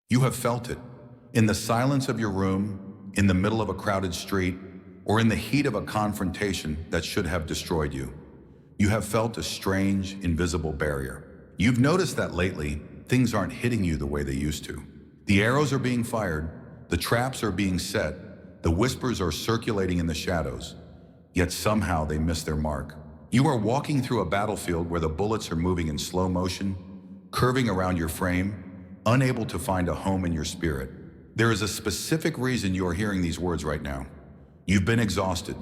You have felt it. In the silence of your room, in the middle of a crowded street, or in the heat of a confrontation that should have destroyed you. You have felt a strange, invisible barrier. You've noticed that lately, things aren't hitting you the way they used to. The arrows are being fired, the traps are being set, the whispers are circulating in the shadows, yet somehow they miss their mark. You are walking through a battlefield where the bullets are moving in slow motion, curving around your frame, unable to find a home in your spirit. There is a specific reason you are hearing these words right now. You've been exhausted.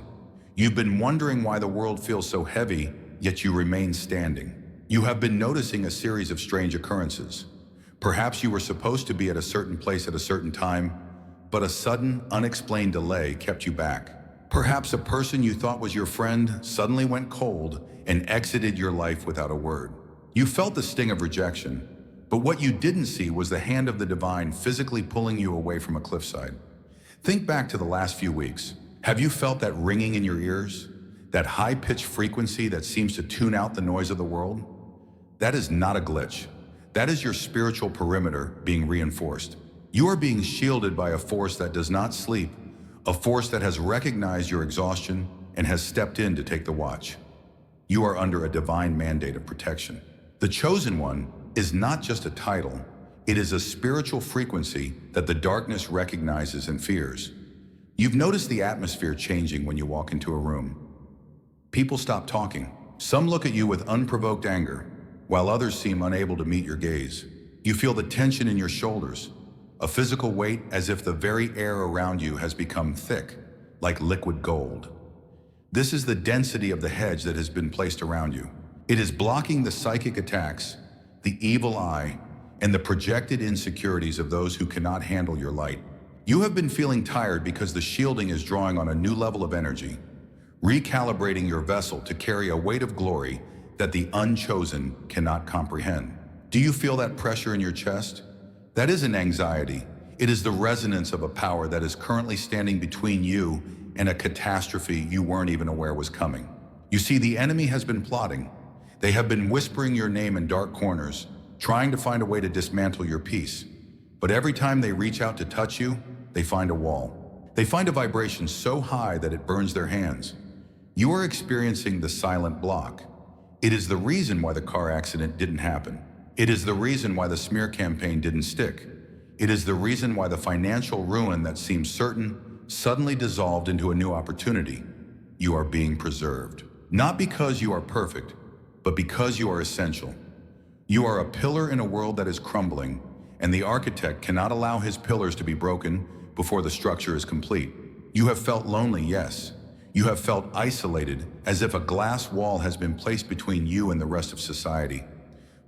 You've been wondering why the world feels so heavy, yet you remain standing. You have been noticing a series of strange occurrences. Perhaps you were supposed to be at a certain place at a certain time, but a sudden, unexplained delay kept you back. Perhaps a person you thought was your friend suddenly went cold and exited your life without a word. You felt the sting of rejection, but what you didn't see was the hand of the divine physically pulling you away from a cliffside. Think back to the last few weeks. Have you felt that ringing in your ears? That high-pitched frequency that seems to tune out the noise of the world? That is not a glitch. That is your spiritual perimeter being reinforced. You are being shielded by a force that does not sleep, a force that has recognized your exhaustion and has stepped in to take the watch. You are under a divine mandate of protection. The Chosen One is not just a title, it is a spiritual frequency that the darkness recognizes and fears. You've noticed the atmosphere changing when you walk into a room. People stop talking. Some look at you with unprovoked anger, while others seem unable to meet your gaze. You feel the tension in your shoulders, a physical weight as if the very air around you has become thick, like liquid gold. This is the density of the hedge that has been placed around you. It is blocking the psychic attacks, the evil eye, and the projected insecurities of those who cannot handle your light. You have been feeling tired because the shielding is drawing on a new level of energy, recalibrating your vessel to carry a weight of glory that the unchosen cannot comprehend. Do you feel that pressure in your chest? That isn't anxiety. It is the resonance of a power that is currently standing between you and a catastrophe you weren't even aware was coming. You see, the enemy has been plotting. They have been whispering your name in dark corners, trying to find a way to dismantle your peace. But every time they reach out to touch you, they find a wall. They find a vibration so high that it burns their hands. You are experiencing the silent block. It is the reason why the car accident didn't happen. It is the reason why the smear campaign didn't stick. It is the reason why the financial ruin that seemed certain suddenly dissolved into a new opportunity. You are being preserved. Not because you are perfect, but because you are essential. You are a pillar in a world that is crumbling, and the architect cannot allow his pillars to be broken before the structure is complete. You have felt lonely, yes. You have felt isolated, as if a glass wall has been placed between you and the rest of society.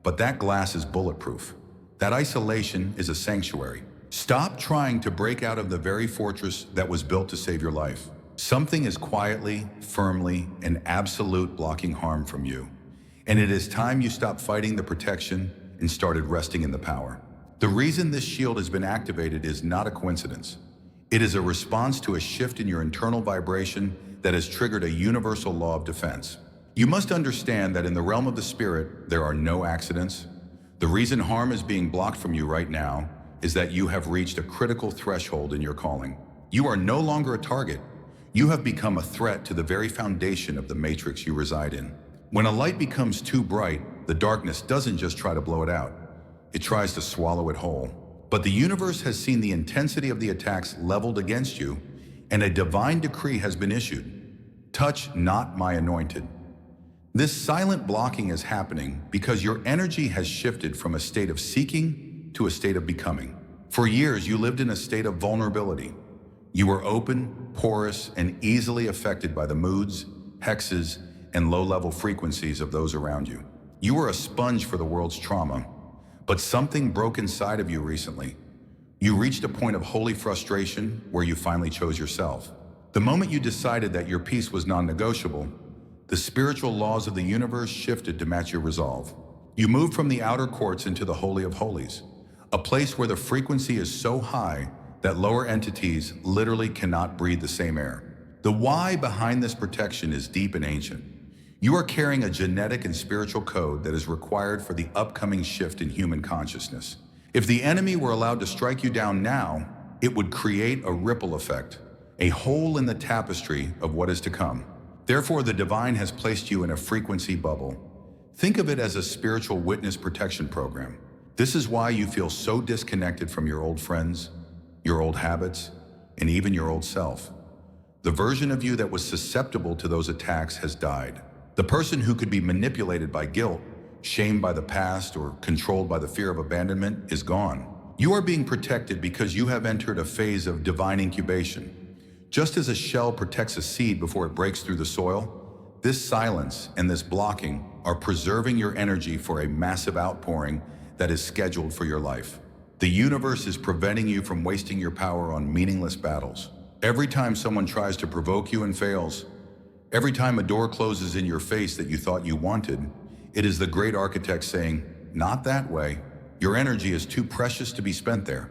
But that glass is bulletproof. That isolation is a sanctuary. Stop trying to break out of the very fortress that was built to save your life. Something is quietly, firmly, and absolute blocking harm from you. And it is time you stopped fighting the protection and started resting in the power. The reason this shield has been activated is not a coincidence. It is a response to a shift in your internal vibration that has triggered a universal law of defense. You must understand that in the realm of the spirit, there are no accidents. The reason harm is being blocked from you right now is that you have reached a critical threshold in your calling. You are no longer a target. You have become a threat to the very foundation of the matrix you reside in. When a light becomes too bright, the darkness doesn't just try to blow it out. It tries to swallow it whole. But the universe has seen the intensity of the attacks leveled against you, and a divine decree has been issued. Touch not my anointed. This silent blocking is happening because your energy has shifted from a state of seeking to a state of becoming. For years, you lived in a state of vulnerability. You were open, porous, and easily affected by the moods, hexes, and low-level frequencies of those around you. You were a sponge for the world's trauma, but something broke inside of you recently. You reached a point of holy frustration where you finally chose yourself. The moment you decided that your peace was non-negotiable, the spiritual laws of the universe shifted to match your resolve. You moved from the outer courts into the Holy of Holies, a place where the frequency is so high that lower entities literally cannot breathe the same air. The why behind this protection is deep and ancient. You are carrying a genetic and spiritual code that is required for the upcoming shift in human consciousness. If the enemy were allowed to strike you down now, it would create a ripple effect, a hole in the tapestry of what is to come. Therefore, the divine has placed you in a frequency bubble. Think of it as a spiritual witness protection program. This is why you feel so disconnected from your old friends, your old habits, and even your old self. The version of you that was susceptible to those attacks has died. The person who could be manipulated by guilt, shamed by the past, or controlled by the fear of abandonment is gone. You are being protected because you have entered a phase of divine incubation. Just as a shell protects a seed before it breaks through the soil, this silence and this blocking are preserving your energy for a massive outpouring that is scheduled for your life. The universe is preventing you from wasting your power on meaningless battles. Every time someone tries to provoke you and fails, every time a door closes in your face that you thought you wanted, it is the great architect saying, "Not that way. Your energy is too precious to be spent there."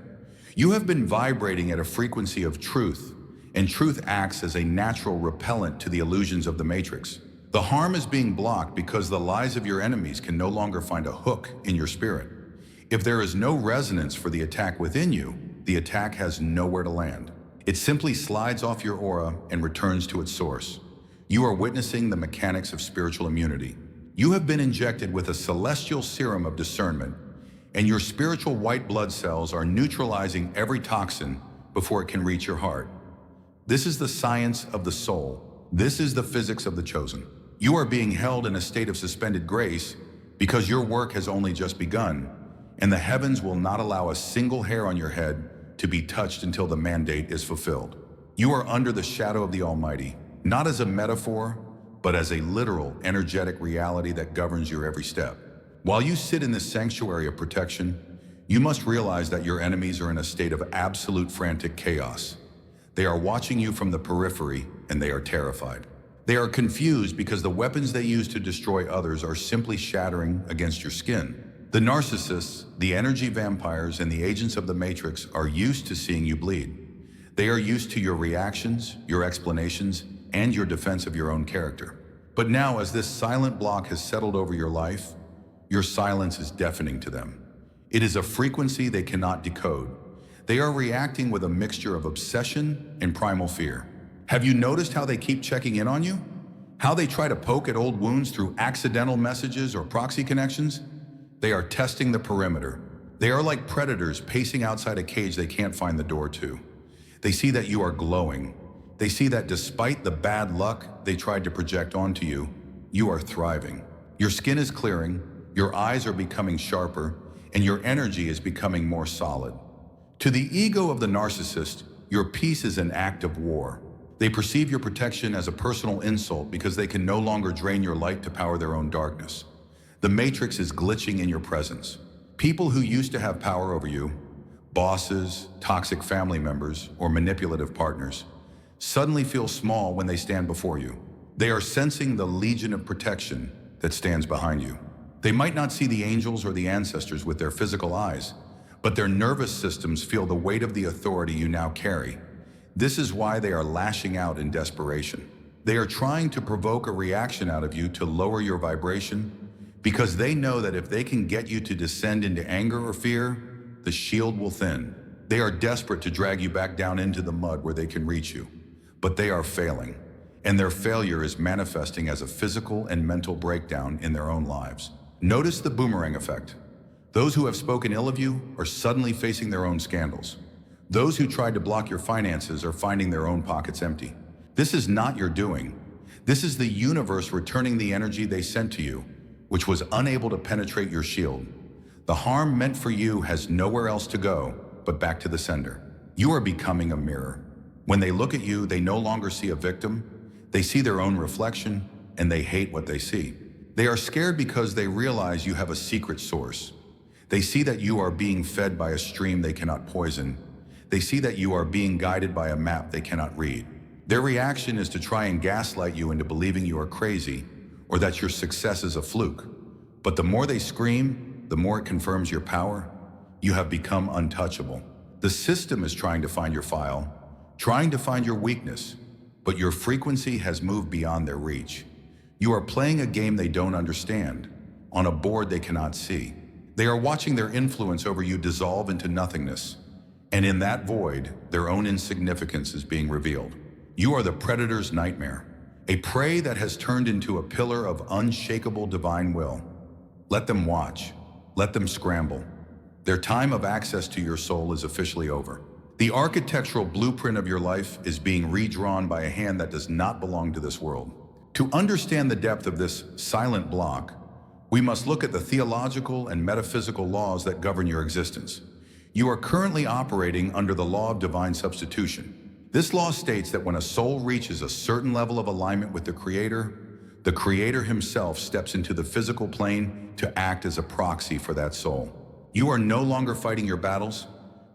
You have been vibrating at a frequency of truth, and truth acts as a natural repellent to the illusions of the matrix. The harm is being blocked because the lies of your enemies can no longer find a hook in your spirit. If there is no resonance for the attack within you, the attack has nowhere to land. It simply slides off your aura and returns to its source. You are witnessing the mechanics of spiritual immunity. You have been injected with a celestial serum of discernment, and your spiritual white blood cells are neutralizing every toxin before it can reach your heart. This is the science of the soul. This is the physics of the chosen. You are being held in a state of suspended grace because your work has only just begun, and the heavens will not allow a single hair on your head to be touched until the mandate is fulfilled. You are under the shadow of the Almighty, not as a metaphor, but as a literal, energetic reality that governs your every step. While you sit in this sanctuary of protection, you must realize that your enemies are in a state of absolute frantic chaos. They are watching you from the periphery, and they are terrified. They are confused because the weapons they use to destroy others are simply shattering against your skin. The narcissists, the energy vampires, and the agents of the matrix are used to seeing you bleed. They are used to your reactions, your explanations, and your defense of your own character. But now, as this silent block has settled over your life, your silence is deafening to them. It is a frequency they cannot decode. They are reacting with a mixture of obsession and primal fear. Have you noticed how they keep checking in on you? How they try to poke at old wounds through accidental messages or proxy connections? They are testing the perimeter. They are like predators pacing outside a cage they can't find the door to. They see that you are glowing. They see that despite the bad luck they tried to project onto you, you are thriving. Your skin is clearing, your eyes are becoming sharper, and your energy is becoming more solid. To the ego of the narcissist, your peace is an act of war. They perceive your protection as a personal insult because they can no longer drain your light to power their own darkness. The matrix is glitching in your presence. People who used to have power over you, bosses, toxic family members, or manipulative partners, suddenly feel small when they stand before you. They are sensing the legion of protection that stands behind you. They might not see the angels or the ancestors with their physical eyes, but their nervous systems feel the weight of the authority you now carry. This is why they are lashing out in desperation. They are trying to provoke a reaction out of you to lower your vibration, because they know that if they can get you to descend into anger or fear, the shield will thin. They are desperate to drag you back down into the mud where they can reach you. But they are failing, and their failure is manifesting as a physical and mental breakdown in their own lives. Notice the boomerang effect. Those who have spoken ill of you are suddenly facing their own scandals. Those who tried to block your finances are finding their own pockets empty. This is not your doing. This is the universe returning the energy they sent to you, which was unable to penetrate your shield. The harm meant for you has nowhere else to go but back to the sender. You are becoming a mirror. When they look at you, they no longer see a victim. They see their own reflection, and they hate what they see. They are scared because they realize you have a secret source. They see that you are being fed by a stream they cannot poison. They see that you are being guided by a map they cannot read. Their reaction is to try and gaslight you into believing you are crazy or that your success is a fluke. But the more they scream, the more it confirms your power. You have become untouchable. The system is trying to find your file, trying to find your weakness, but your frequency has moved beyond their reach. You are playing a game they don't understand, on a board they cannot see. They are watching their influence over you dissolve into nothingness, and in that void, their own insignificance is being revealed. You are the predator's nightmare, a prey that has turned into a pillar of unshakable divine will. Let them watch. Let them scramble. Their time of access to your soul is officially over. The architectural blueprint of your life is being redrawn by a hand that does not belong to this world. To understand the depth of this silent block, we must look at the theological and metaphysical laws that govern your existence. You are currently operating under the law of divine substitution. This law states that when a soul reaches a certain level of alignment with the Creator himself steps into the physical plane to act as a proxy for that soul. You are no longer fighting your battles.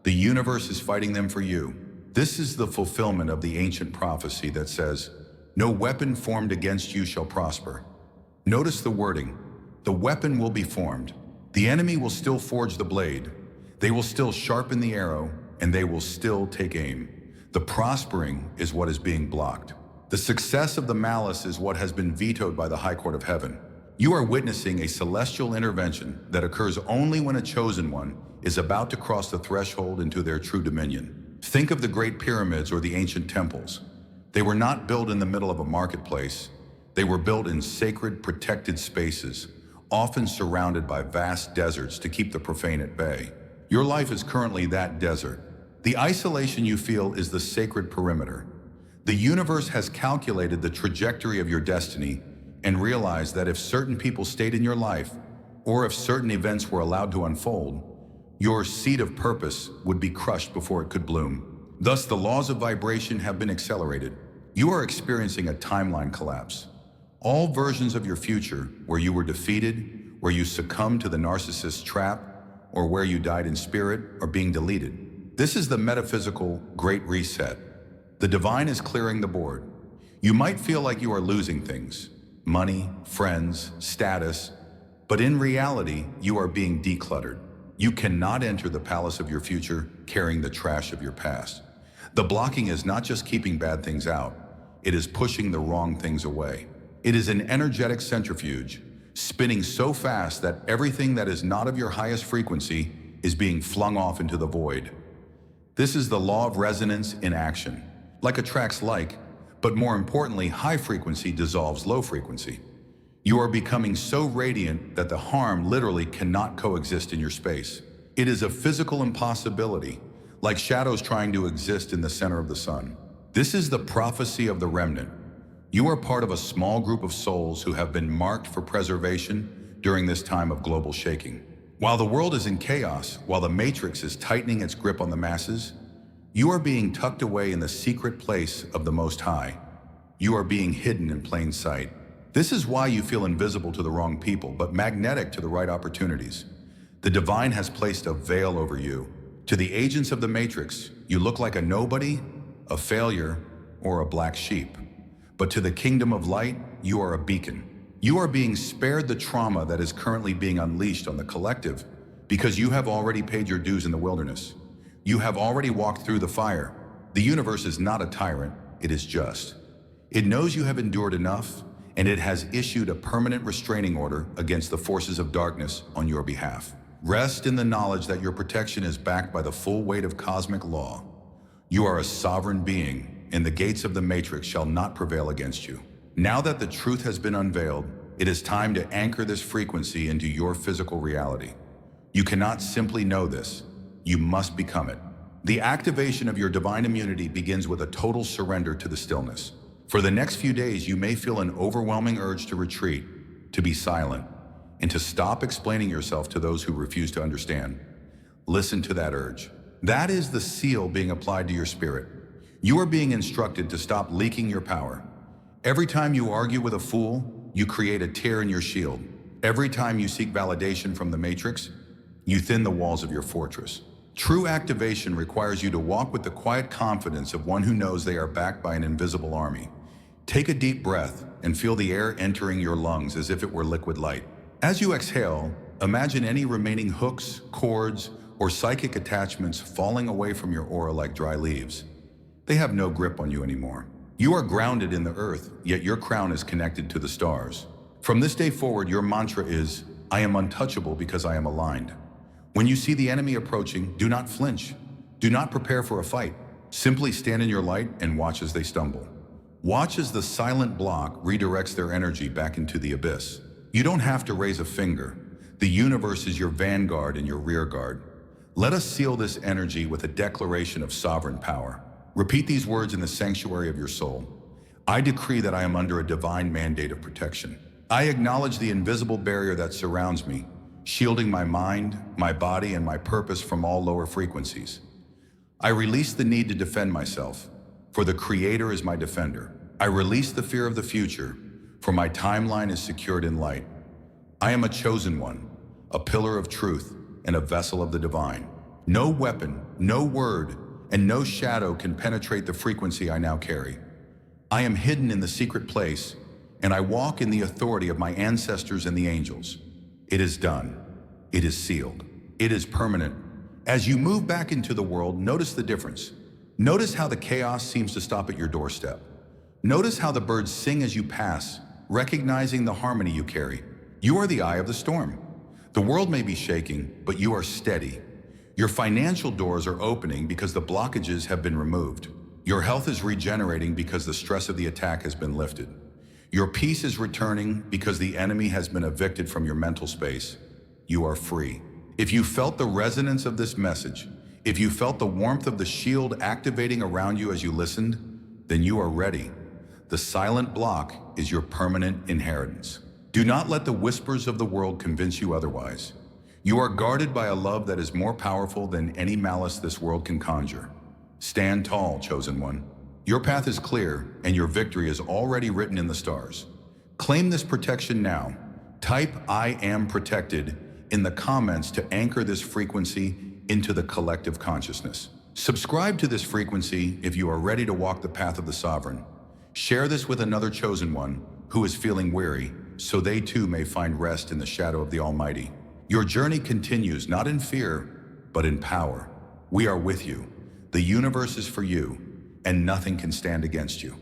The universe is fighting them for you. This is the fulfillment of the ancient prophecy that says, "No weapon formed against you shall prosper." Notice the wording. The weapon will be formed. The enemy will still forge the blade. They will still sharpen the arrow, and they will still take aim. The prospering is what is being blocked. The success of the malice is what has been vetoed by the High Court of Heaven. You are witnessing a celestial intervention that occurs only when a chosen one is about to cross the threshold into their true dominion. Think of the great pyramids or the ancient temples. They were not built in the middle of a marketplace. They were built in sacred, protected spaces, often surrounded by vast deserts to keep the profane at bay. Your life is currently that desert. The isolation you feel is the sacred perimeter. The universe has calculated the trajectory of your destiny and realized that if certain people stayed in your life, or if certain events were allowed to unfold, your seed of purpose would be crushed before it could bloom. Thus, the laws of vibration have been accelerated. You are experiencing a timeline collapse. All versions of your future, where you were defeated, where you succumbed to the narcissist's trap, or where you died in spirit, are being deleted. This is the metaphysical Great Reset. The divine is clearing the board. You might feel like you are losing things, money, friends, status, but in reality, you are being decluttered. You cannot enter the palace of your future carrying the trash of your past. The blocking is not just keeping bad things out, it is pushing the wrong things away. It is an energetic centrifuge, spinning so fast that everything that is not of your highest frequency is being flung off into the void. This is the law of resonance in action. Like attracts like, but more importantly, high frequency dissolves low frequency. You are becoming so radiant that the harm literally cannot coexist in your space. It is a physical impossibility, like shadows trying to exist in the center of the sun. This is the prophecy of the remnant. You are part of a small group of souls who have been marked for preservation during this time of global shaking. While the world is in chaos, while the matrix is tightening its grip on the masses, you are being tucked away in the secret place of the Most High. You are being hidden in plain sight. This is why you feel invisible to the wrong people, but magnetic to the right opportunities. The divine has placed a veil over you. To the agents of the matrix, you look like a nobody, a failure, or a black sheep. But to the kingdom of light, you are a beacon. You are being spared the trauma that is currently being unleashed on the collective because you have already paid your dues in the wilderness. You have already walked through the fire. The universe is not a tyrant, it is just. It knows you have endured enough, and it has issued a permanent restraining order against the forces of darkness on your behalf. Rest in the knowledge that your protection is backed by the full weight of cosmic law. You are a sovereign being, and the gates of the matrix shall not prevail against you. Now that the truth has been unveiled, it is time to anchor this frequency into your physical reality. You cannot simply know this, you must become it. The activation of your divine immunity begins with a total surrender to the stillness. For the next few days, you may feel an overwhelming urge to retreat, to be silent, and to stop explaining yourself to those who refuse to understand. Listen to that urge. That is the seal being applied to your spirit. You are being instructed to stop leaking your power. Every time you argue with a fool, you create a tear in your shield. Every time you seek validation from the matrix, you thin the walls of your fortress. True activation requires you to walk with the quiet confidence of one who knows they are backed by an invisible army. Take a deep breath and feel the air entering your lungs as if it were liquid light. As you exhale, imagine any remaining hooks, cords, or psychic attachments falling away from your aura like dry leaves. They have no grip on you anymore. You are grounded in the earth, yet your crown is connected to the stars. From this day forward, your mantra is, I am untouchable because I am aligned. When you see the enemy approaching, do not flinch. Do not prepare for a fight. Simply stand in your light and watch as they stumble. Watch as the silent block redirects their energy back into the abyss. You don't have to raise a finger. The universe is your vanguard and your rear guard. Let us seal this energy with a declaration of sovereign power. Repeat these words in the sanctuary of your soul. I decree that I am under a divine mandate of protection. I acknowledge the invisible barrier that surrounds me, shielding my mind, my body, and my purpose from all lower frequencies. I release the need to defend myself, for the Creator is my defender. I release the fear of the future, for my timeline is secured in light. I am a chosen one, a pillar of truth, and a vessel of the divine. No weapon, no word, and no shadow can penetrate the frequency I now carry. I am hidden in the secret place, and I walk in the authority of my ancestors and the angels. It is done. It is sealed. It is permanent. As you move back into the world, notice the difference. Notice how the chaos seems to stop at your doorstep. Notice how the birds sing as you pass, recognizing the harmony you carry. You are the eye of the storm. The world may be shaking, but you are steady. Your financial doors are opening because the blockages have been removed. Your health is regenerating because the stress of the attack has been lifted. Your peace is returning because the enemy has been evicted from your mental space. You are free. If you felt the resonance of this message, if you felt the warmth of the shield activating around you as you listened, then you are ready. The silent block is your permanent inheritance. Do not let the whispers of the world convince you otherwise. You are guarded by a love that is more powerful than any malice this world can conjure. Stand tall, chosen one. Your path is clear, and your victory is already written in the stars. Claim this protection now. Type "I am protected" in the comments to anchor this frequency into the collective consciousness. Subscribe to this frequency if you are ready to walk the path of the sovereign. Share this with another chosen one who is feeling weary, so they too may find rest in the shadow of the Almighty. Your journey continues not in fear, but in power. We are with you. The universe is for you, and nothing can stand against you.